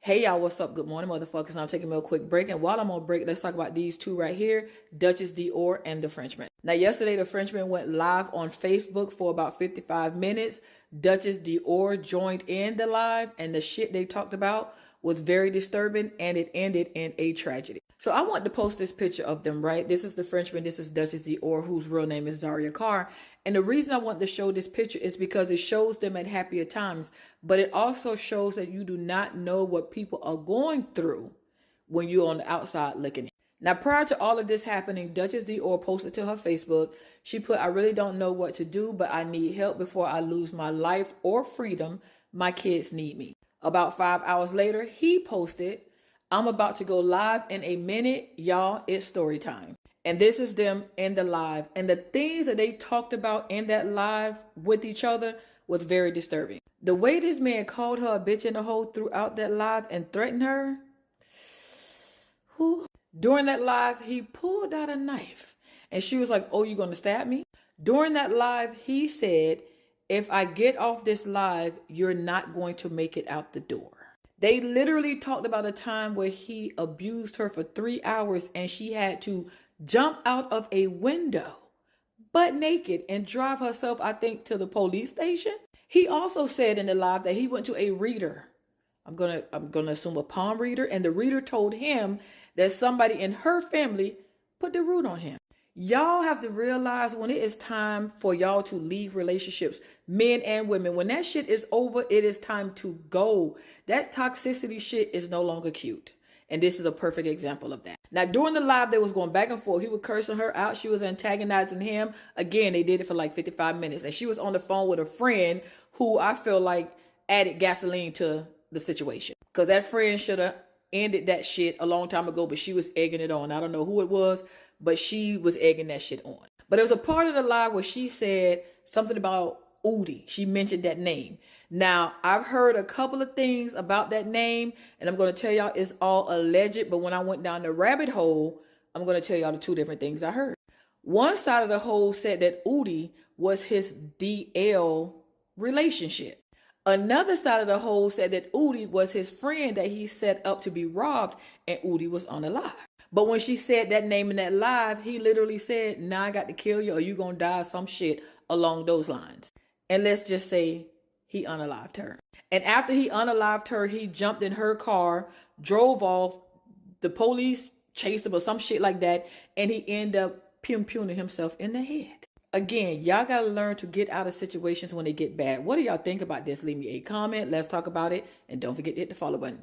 Hey y'all, what's up? Good morning, motherfuckers. Now I'm taking a quick break. And while I'm on break, let's talk about these two right here, Duchess Dior and the Frenchman. Now, yesterday, the Frenchman went live on Facebook for about 55 minutes. Duchess Dior joined in the live, and the shit they talked about was very disturbing, and it ended in a tragedy. So I want to post this picture of them, right? This is the Frenchman. This is Duchess Dior, whose real name is Zaria Carr. And the reason I want to show this picture is because it shows them at happier times, but it also shows that you do not know what people are going through when you're on the outside looking in. Now, prior to all of this happening, Duchess Dior posted to her Facebook. She put, "I really don't know what to do, but I need help before I lose my life or freedom. My kids need me." About 5 hours later, he posted, "I'm about to go live in a minute. Y'all, it's story time." And this is them in the live. And the things that they talked about in that live with each other was very disturbing. The way this man called her a bitch and a hoe throughout that live and threatened her. Whew. During that live, he pulled out a knife. And she was like, "Oh, you going to stab me?" During that live, he said, "If I get off this live, you're not going to make it out the door." They literally talked about a time where he abused her for 3 hours and she had to jump out of a window butt naked and drive herself, I think, to the police station. He also said in the live that he went to a reader. I'm gonna assume a palm reader, and the reader told him that somebody in her family put the root on him. Y'all have to realize when it is time for y'all to leave relationships, men and women, when that shit is over, it is time to go. That toxicity shit is no longer cute. And this is a perfect example of that. Now, during the live, they was going back and forth. He was cursing her out. She was antagonizing him. Again, they did it for like 55 minutes. And she was on the phone with a friend who I feel like added gasoline to the situation. Because that friend should have ended that shit a long time ago, but she was egging it on. I don't know who it was, but she was egging that shit on. But there was a part of the live where she said something about Udi. She mentioned that name. Now, I've heard a couple of things about that name, and I'm going to tell y'all it's all alleged, but when I went down the rabbit hole, I'm going to tell y'all the two different things I heard. One side of the hole said that Udi was his DL relationship. Another side of the hole said that Udi was his friend that he set up to be robbed, and Udi was unalive. But when she said that name in that live, he literally said, "Now I got to kill you or you going to die," some shit along those lines. And let's just say he unalived her. And after he unalived her, he jumped in her car, drove off. The police chased him or some shit like that. And he ended up pum-puming himself in the head. Again, y'all got to learn to get out of situations when they get bad. What do y'all think about this? Leave me a comment. Let's talk about it. And don't forget to hit the follow button.